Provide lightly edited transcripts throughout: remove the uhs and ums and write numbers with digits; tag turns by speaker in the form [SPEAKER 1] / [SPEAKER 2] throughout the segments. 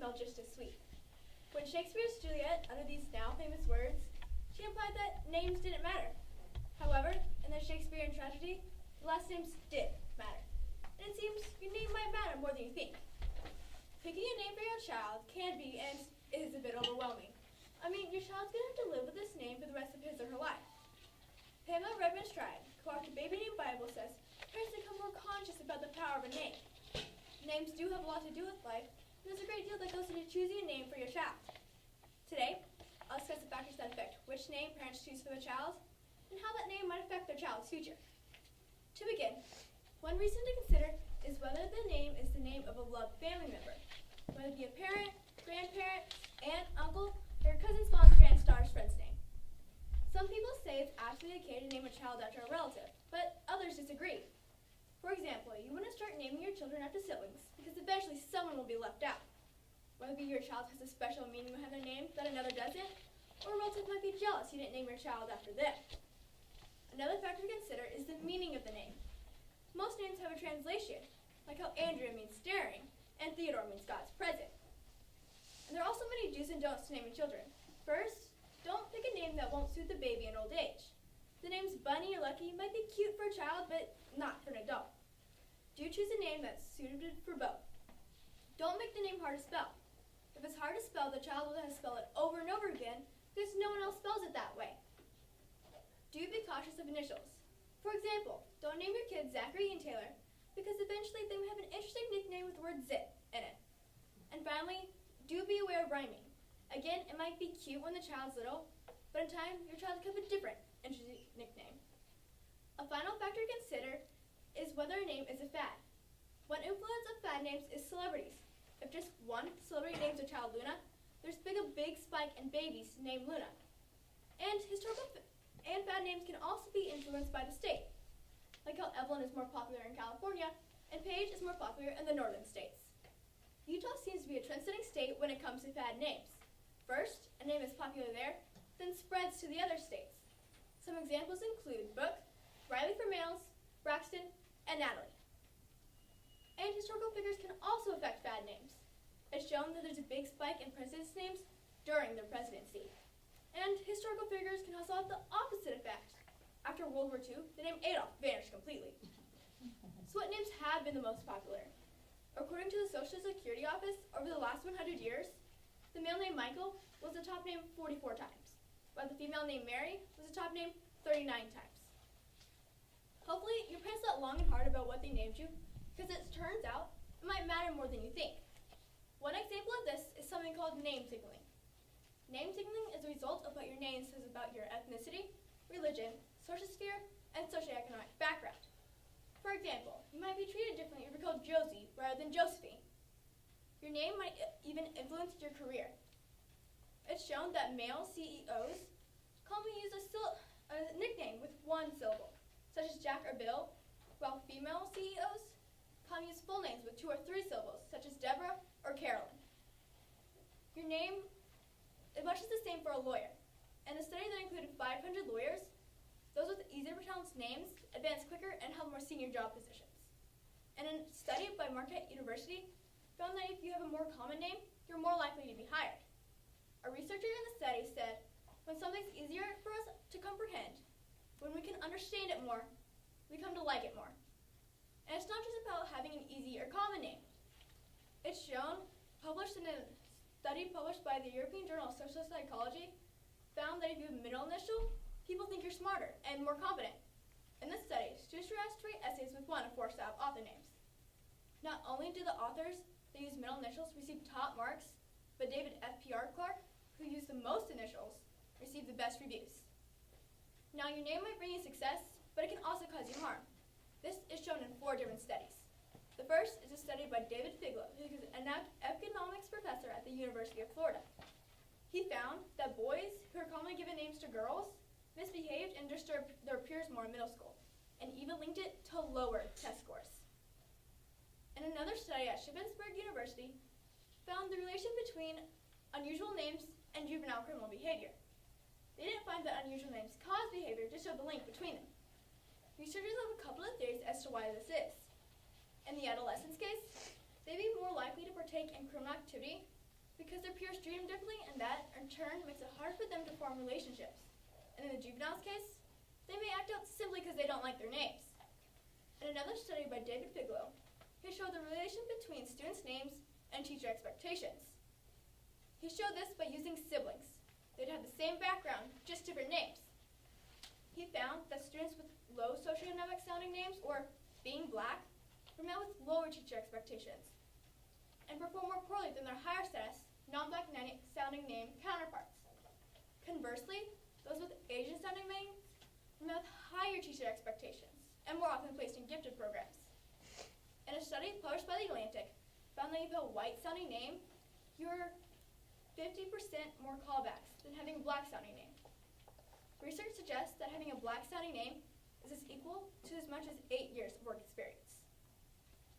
[SPEAKER 1] smell just as sweet. When Shakespeare's Juliet uttered these now famous words, she implied that names didn't matter. However, in the Shakespearean tragedy, the last names did matter. And it seems your name might matter more than you think. Picking a name for your child can be and is a bit overwhelming. I mean, your child's going to have to live with this name for the rest of his or her life. Pamela Redmond Stride, co-authored Baby Name Bible, says parents become more conscious about the power of a name. Names do have a lot to do with life, and there's a great deal that goes into choosing a name for your child. Today, I'll discuss the factors that affect which name parents choose for their child, and how that name might affect their child's future. To begin, one reason to consider is whether the name is the name of a loved family member, whether it be a parent, grandparent, aunt, uncle, or your cousin's mom's granddaughter's friend's name. Some people say it's absolutely okay to name a child after a relative, but others disagree. For example, you want to start naming your children after siblings, because eventually someone will be left out. Whether it be your child has a special meaning behind their name that another doesn't, or a relative might be jealous you didn't name your child after them. Another factor to consider is the meaning of the name. Most names have a translation, like how Andrea means staring, and Theodore means God's present. And there are also many do's and don'ts to naming children. First, don't pick a name that won't suit the baby in old age. The names Bunny or Lucky might be cute for a child, but not for an adult. Do choose a name that's suited for both. Don't make the name hard to spell. If it's hard to spell, the child will have to spell it over and over again because no one else spells it that way. Do be cautious of initials. For example, don't name your kids Zachary and Taylor because eventually they may have an interesting nickname with the word zit in it. And finally, do be aware of rhyming. Again, it might be cute when the child's little, but in time, your child could have a different, interesting nickname. A final factor to consider is whether a name is a fad. One influence of fad names is celebrities. If just one celebrity names a child Luna, there's a big spike in babies named Luna. And fad names can also be influenced by the state, like how Evelyn is more popular in California and Paige is more popular in the northern states. Utah seems to be a trendsetting state when it comes to fad names. First, a name is popular there, then spreads to the other states. Some examples include Brooke, Riley for males, Braxton, and Natalie. And historical figures can also affect fad names. It's shown that there's a big spike in presidents' names during their presidency. And historical figures can also have the opposite effect. After World War II, the name Adolf vanished completely. So what names have been the most popular? According to the Social Security Office, over the last 100 years, the male name Michael was the top name 44 times, while the female name Mary was the top name 39 times. Hopefully, your parents thought long and hard about what they named you, because it turns out it might matter more than you think. One example of this is something called name signaling. Name signaling is a result of what your name says about your ethnicity, religion, social sphere, and socioeconomic background. For example, you might be treated differently if you're called Josie rather than Josephine. Your name might even influence your career. It's shown that male CEOs commonly use a nickname with one syllable, such as Jack or Bill, while female CEOs commonly use full names with 2 or 3 syllables, such as Deborah or Carolyn. Your name is much the same for a lawyer. In a study that included 500 lawyers, those with easier to pronounce names advanced quicker and held more senior job positions. And a study by Marquette University found that if you have a more common name, you're more likely to be hired. A researcher in the study said, when something's easier for us to comprehend, when we can understand it more, we come to like it more. And it's not just about having an easy or common name. It's shown, published in a study published by the European Journal of Social Psychology, found that if you have a middle initial, people think you're smarter and more competent. In this study, students were asked to write essays with 1 of 4 style author names. Not only did the authors that used middle initials receive top marks, but David F.P.R. Clark, who used the most initials, received the best reviews. Now, your name might bring you success, but it can also cause you harm. This is shown in 4 different studies. The first is a study by David Figlow, who is an economics professor at the University of Florida. He found that boys who are commonly given names to girls misbehaved and disturbed their peers more in middle school, and even linked it to lower test scores. And another study at Shippensburg University found the relation between unusual names and juvenile criminal behavior. They didn't find that unusual names cause behavior, just showed the link between them. Researchers have a couple of theories as to why this is. In the adolescent's case, they'd be more likely to partake in criminal activity because their peers treat them differently, and that, in turn, makes it hard for them to form relationships. And in the juveniles case, they may act out simply because they don't like their names. In another study by David Bigelow, he showed the relation between students' names and teacher expectations. He showed this by using siblings. They'd have the same background, just different names. He found that students with low socioeconomic sounding names, or being black, were met with lower teacher expectations and performed more poorly than their higher status, non-black sounding name counterparts. Conversely, those with Asian sounding names were met with higher teacher expectations and more often placed in gifted programs. And a study published by The Atlantic found that if you have a white sounding name, you're 50% more callbacks than having a black sounding name. Research suggests that having a black sounding name is equal to as much as 8 years of work experience.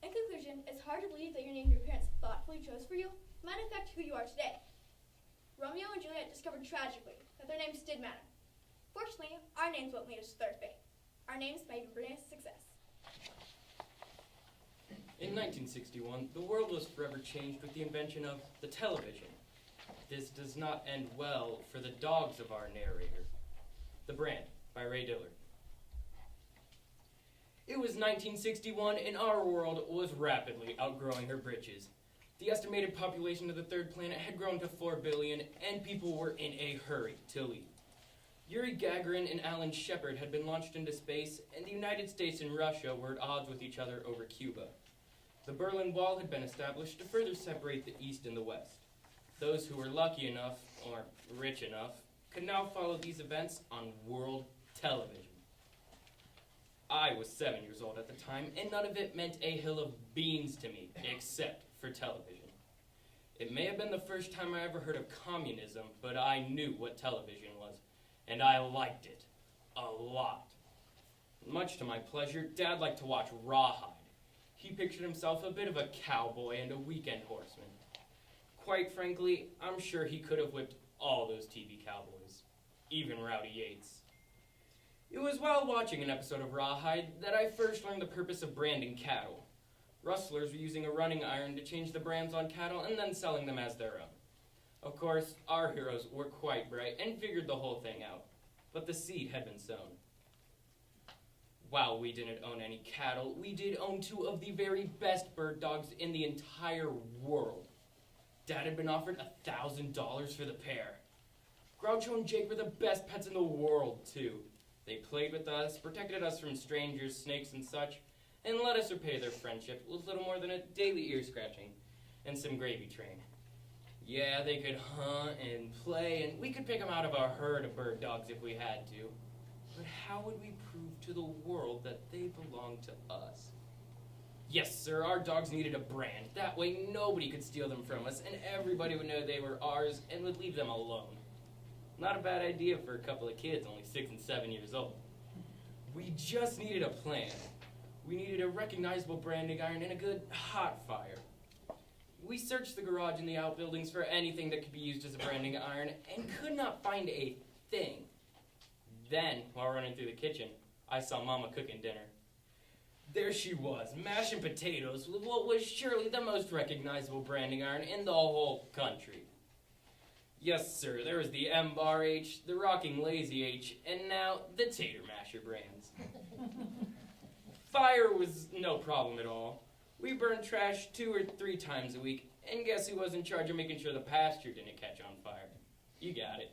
[SPEAKER 1] In conclusion, it's hard to believe that your name your parents thoughtfully chose for you might affect who you are today. Romeo and Juliet discovered tragically that their names did matter. Fortunately, our names won't lead us to their fate. Our names may even bring us success.
[SPEAKER 2] In 1961, the world was forever changed with the invention of the television. This does not end well for the dogs of our narrator. The Brand, by Ray Dillard. It was 1961, and our world was rapidly outgrowing her britches. The estimated population of the third planet had grown to 4 billion, and people were in a hurry to leave. Yuri Gagarin and Alan Shepard had been launched into space, and the United States and Russia were at odds with each other over Cuba. The Berlin Wall had been established to further separate the East and the West. Those who were lucky enough, or rich enough, could now follow these events on world television. I was 7 years old at the time, and none of it meant a hill of beans to me, except for television. It may have been the first time I ever heard of communism, but I knew what television was, and I liked it a lot. Much to my pleasure, Dad liked to watch Rawhide. He pictured himself a bit of a cowboy and a weekend horseman. Quite frankly, I'm sure he could have whipped all those TV cowboys, even Rowdy Yates. It was while watching an episode of Rawhide that I first learned the purpose of branding cattle. Rustlers were using a running iron to change the brands on cattle and then selling them as their own. Of course, our heroes were quite bright and figured the whole thing out, but the seed had been sown. While we didn't own any cattle, we did own 2 of the very best bird dogs in the entire world. Dad had been offered $1,000 for the pair. Groucho and Jake were the best pets in the world, too. They played with us, protected us from strangers, snakes, and such, and let us repay their friendship with little more than a daily ear-scratching and some gravy train. Yeah, they could hunt and play, and we could pick them out of a herd of bird dogs if we had to. But how would we prove to the world that they belonged to us? Yes, sir, our dogs needed a brand. That way nobody could steal them from us, and everybody would know they were ours and would leave them alone. Not a bad idea for a couple of kids, only 6 and 7 years old. We just needed a plan. We needed a recognizable branding iron and a good hot fire. We searched the garage and the outbuildings for anything that could be used as a branding iron and could not find a thing. Then, while running through the kitchen, I saw Mama cooking dinner. There she was, mashing potatoes with what was surely the most recognizable branding iron in the whole country. Yes, sir, there was the M-Bar H, the Rocking Lazy H, and now the Tater Masher brands. Fire was no problem at all. We burned trash 2 or 3 times a week, and guess who was in charge of making sure the pasture didn't catch on fire? You got it.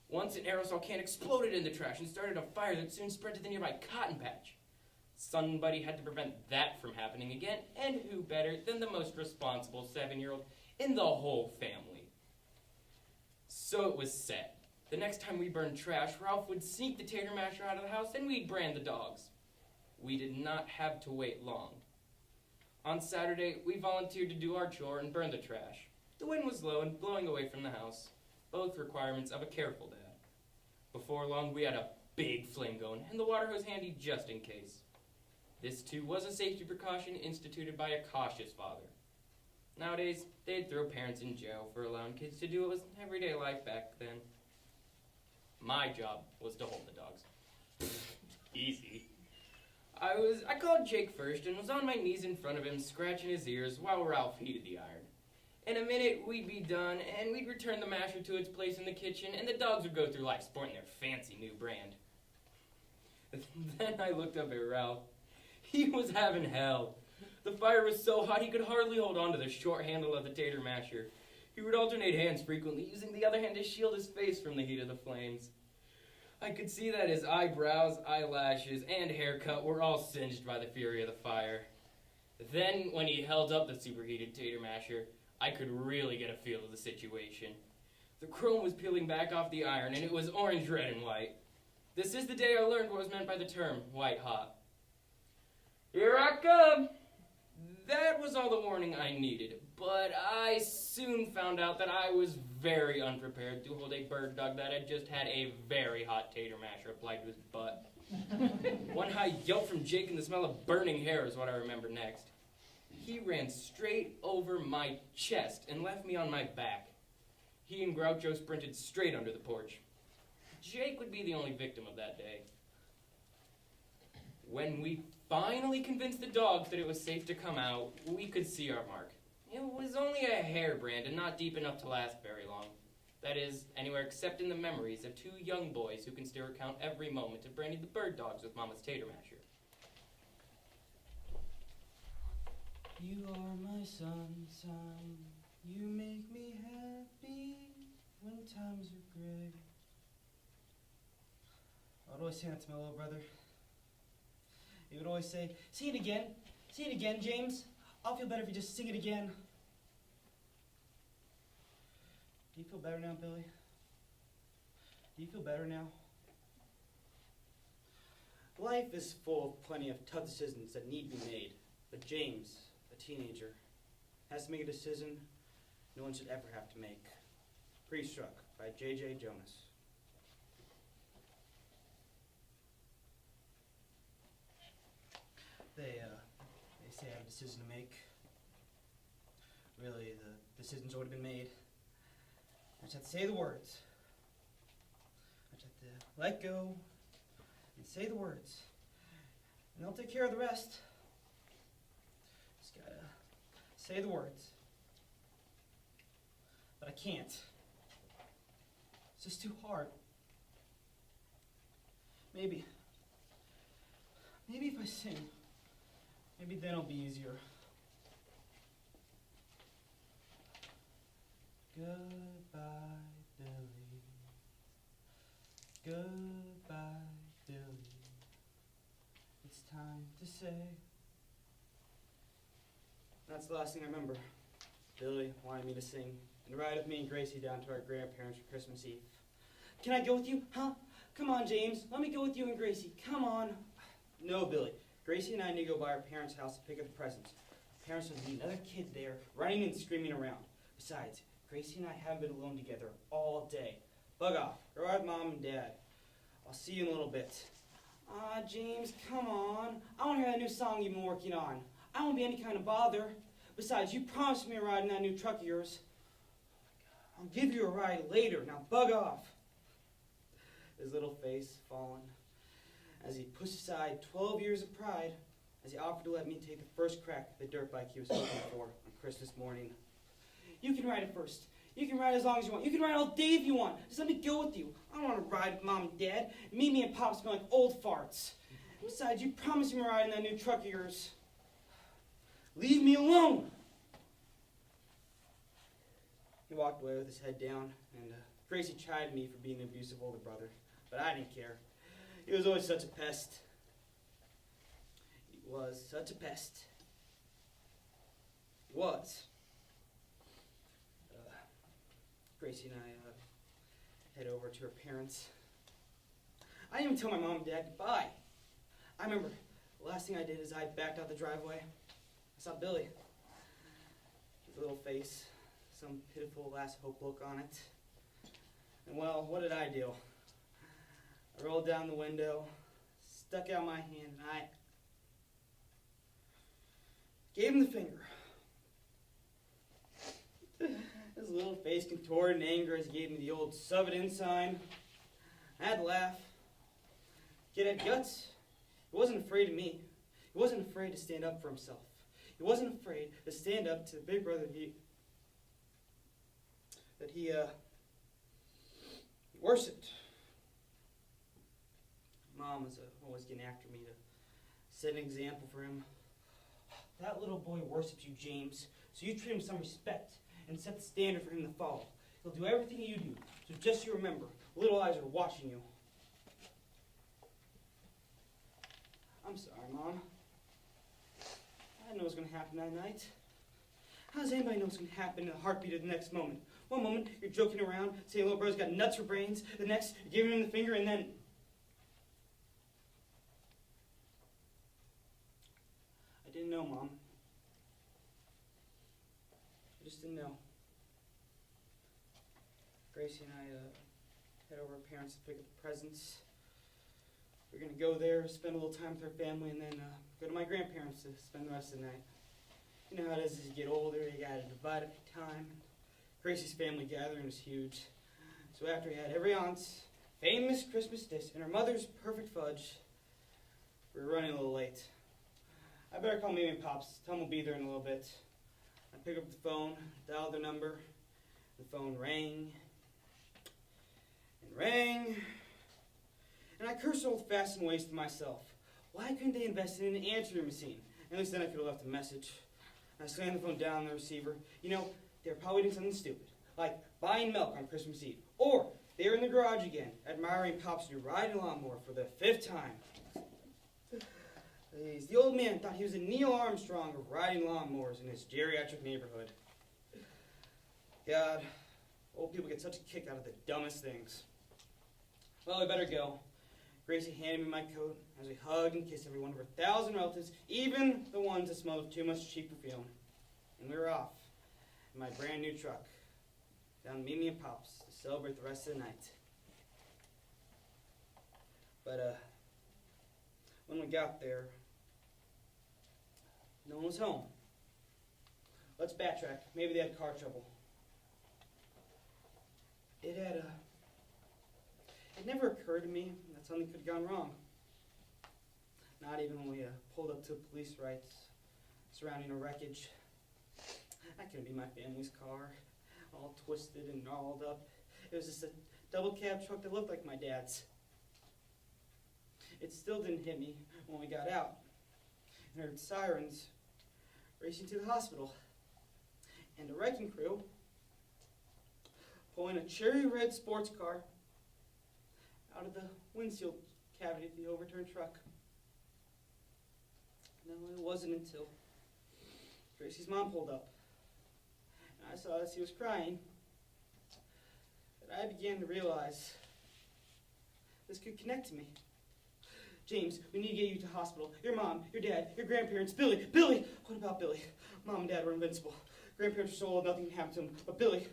[SPEAKER 2] Once an aerosol can exploded in the trash and started a fire that soon spread to the nearby cotton patch. Somebody had to prevent that from happening again, and who better than the most responsible 7-year-old in the whole family? So it was set. The next time we burned trash, Ralph would sneak the tater masher out of the house and we'd brand the dogs. We did not have to wait long. On Saturday, we volunteered to do our chore and burn the trash. The wind was low and blowing away from the house, both requirements of a careful dad. Before long, we had a big flame going and the water hose handy just in case. This, too, was a safety precaution instituted by a cautious father. Nowadays, they'd throw parents in jail for allowing kids to do what was everyday life back then. My job was to hold the dogs. Easy. I called Jake first and was on my knees in front of him, scratching his ears while Ralph heated the iron. In a minute, we'd be done, and we'd return the masher to its place in the kitchen, and the dogs would go through life sporting their fancy new brand. Then I looked up at Ralph. He was having hell. The fire was so hot he could hardly hold on to the short handle of the tater masher. He would alternate hands frequently, using the other hand to shield his face from the heat of the flames. I could see that his eyebrows, eyelashes, and haircut were all singed by the fury of the fire. Then, when he held up the superheated tater masher, I could really get a feel of the situation. The chrome was peeling back off the iron, and it was orange, red, and white. This is the day I learned what was meant by the term white hot. Here I come! That was all the warning I needed, but I soon found out that I was very unprepared to hold a bird dog that had just had a very hot tater masher applied to his butt. One high yelp from Jake and the smell of burning hair is what I remember next. He ran straight over my chest and left me on my back. He and Groucho sprinted straight under the porch. Jake would be the only victim of that day. When we finally convinced the dogs that it was safe to come out, we could see our mark. It was only a hairbrand and not deep enough to last very long. That is, anywhere except in the memories of two young boys who can still recount every moment of branding the bird dogs with Mama's tater masher.
[SPEAKER 3] You are my sunshine, you make me happy when times are gray. I would always say that to my little brother. He would always say, sing it again, James. I'll feel better if you just sing it again. Do you feel better now, Billy? Do you feel better now? Life is full of plenty of tough decisions that need to be made, but James, a teenager, has to make a decision no one should ever have to make. Pre-Struck by J.J. Jonas. They say I have a decision to make. Really, the decision's already been made. I just have to say the words. I just have to let go and say the words. And they'll take care of the rest. Just gotta say the words. But I can't. It's just too hard. Maybe if I sing, maybe then it'll be easier. Goodbye, Billy. Goodbye, Billy. It's time to say. That's the last thing I remember. Billy wanted me to sing and ride with me and Gracie down to our grandparents for Christmas Eve. Can I go with you? Huh? Come on, James. Let me go with you and Gracie. Come on. No, Billy. Gracie and I need to go by our parents' house to pick up the presents. Our parents will leave other kids there running and screaming around. Besides, Gracie and I haven't been alone together all day. Bug off. Go out with Mom and Dad. I'll see you in a little bit. James, come on. I want to hear that new song you've been working on. I won't be any kind of bother. Besides, you promised me a ride in that new truck of yours. I'll give you a ride later. Now bug off. His little face fallen as he pushed aside 12 years of pride as he offered to let me take the first crack at the dirt bike he was hoping for on Christmas morning. You can ride it first. You can ride as long as you want. You can ride all day if you want. Just let me go with you. I don't want to ride with Mom and Dad. Me and Pop smell like old farts. Besides, you promised me a ride in that new truck of yours. Leave me alone. He walked away with his head down, and Gracie chided me for being an abusive older brother, but I didn't care. He was always such a pest. He was such a pest. He was. Gracie and I head over to her parents. I didn't even tell my mom and dad goodbye. I remember the last thing I did is I backed out the driveway. I saw Billy. His little face, some pitiful last hope look on it. And well, what did I do? I rolled down the window, stuck out my hand, and I gave him the finger. His little face contorted in anger as he gave me the old "sub it in" sign. I had to laugh. Kid had guts. He wasn't afraid of me. He wasn't afraid to stand up for himself. He wasn't afraid to stand up to the big brother he but he worsened. Mom was always getting after me to set an example for him. That little boy worships you, James, so you treat him with some respect and set the standard for him to follow. He'll do everything you do, so just you remember, little eyes are watching you. I'm sorry, Mom. I didn't know what was going to happen that night. How does anybody know what's going to happen in the heartbeat of the next moment? One moment, you're joking around, saying little brother's got nuts for brains. The next, you're giving him the finger, and then... I didn't know, Mom. I just didn't know. Gracie and I head over to our parents to pick up the presents. We're going to go there, spend a little time with our family, and then go to my grandparents to spend the rest of the night. You know how it is as you get older, you got to divide up your time. Gracie's family gathering was huge. So after we had every aunt's famous Christmas dish and her mother's perfect fudge, we were running a little late. I better call Mimi and Pops. Tell them we'll be there in a little bit. I pick up the phone, dial their number. The phone rang and rang. And I cursed old-fashioned ways to myself. Why couldn't they invest in an answering machine? At least then I could have left a message. I slammed the phone down on the receiver. You know, they were probably doing something stupid, like buying milk on Christmas Eve. Or they were in the garage again, admiring Pop's new riding lawnmower for the 5th time. Please, the old man thought he was a Neil Armstrong of riding lawnmowers in his geriatric neighborhood. God, old people get such a kick out of the dumbest things. Well, we better go. Gracie handed me my coat as we hugged and kissed every one of her 1,000 relatives, even the ones that smelled of too much cheap perfume. And we were off in my brand new truck, down to Mimi and Pops to celebrate the rest of the night. But when we got there, no one was home. Let's backtrack. Maybe they had car trouble. It never occurred to me that something could have gone wrong. Not even when we pulled up to police rights surrounding a wreckage. That couldn't be my family's car, all twisted and gnarled up. It was just a double cab truck that looked like my dad's. It still didn't hit me when we got out and heard sirens racing to the hospital, and a wrecking crew pulling a cherry red sports car out of the windshield cavity of the overturned truck. No, it wasn't until Gracie's mom pulled up, and I saw as he was crying that I began to realize this could connect to me. James, we need to get you to hospital. Your mom, your dad, your grandparents, Billy. Billy! What about Billy? Mom and Dad were invincible. Grandparents were so old nothing can happen to them. But Billy,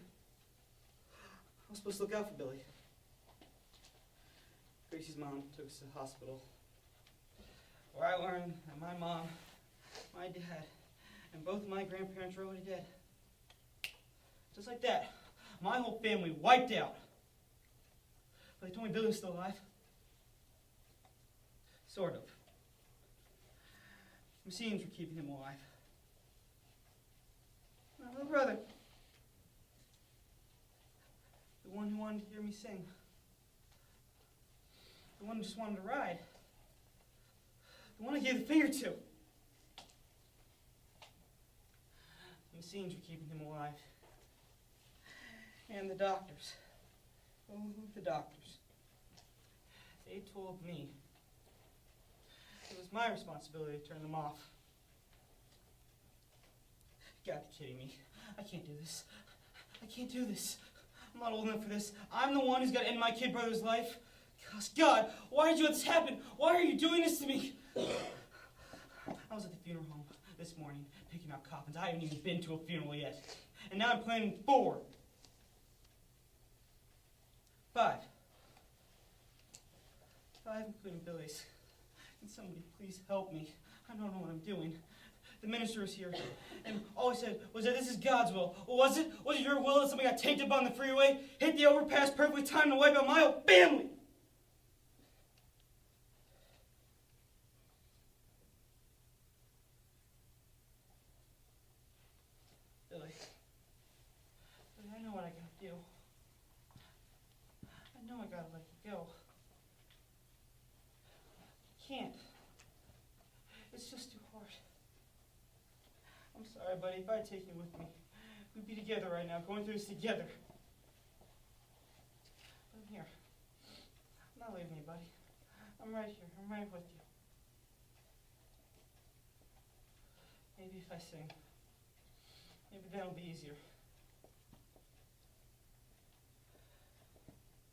[SPEAKER 3] I was supposed to look out for Billy. Gracie's mom took us to the hospital, where I learned that my mom, my dad, and both my grandparents were already dead. Just like that, my whole family wiped out. But they told me Billy was still alive. Sort of. Machines were keeping him alive. My little brother, the one who wanted to hear me sing, the one who just wanted to ride, the one I gave the finger to. The machines were keeping him alive. And the doctors. Oh, the doctors. They told me it was my responsibility to turn them off. You gotta be kidding me. I can't do this. I can't do this. I'm not old enough for this. I'm the one who's got to end my kid brother's life. Gosh, God, why did you let this happen? Why are you doing this to me? I was at the funeral home this morning picking out coffins. I haven't even been to a funeral yet. And now I'm planning 4. 5. 5, including Billy's. Can somebody please help me? I don't know what I'm doing. The minister was here, and all he said was that this is God's will. Was it? Was it your will that somebody got taped up on the freeway, hit the overpass perfectly timed to wipe out my whole family? Billy, I know what I gotta do. can't. It's just too hard. I'm sorry, buddy. If I had taken you with me, we'd be together right now, going through this together. But I'm here. I'm not leaving you, buddy. I'm right here. I'm right with you. Maybe if I sing, maybe that'll be easier.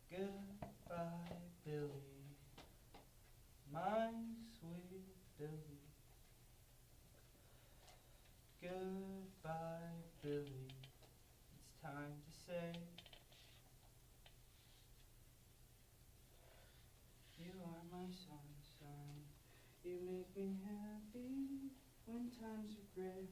[SPEAKER 3] Goodbye, Billy, my sweet Billy. Goodbye, Billy, it's time to say you are my sunshine. You make me happy when times are gray.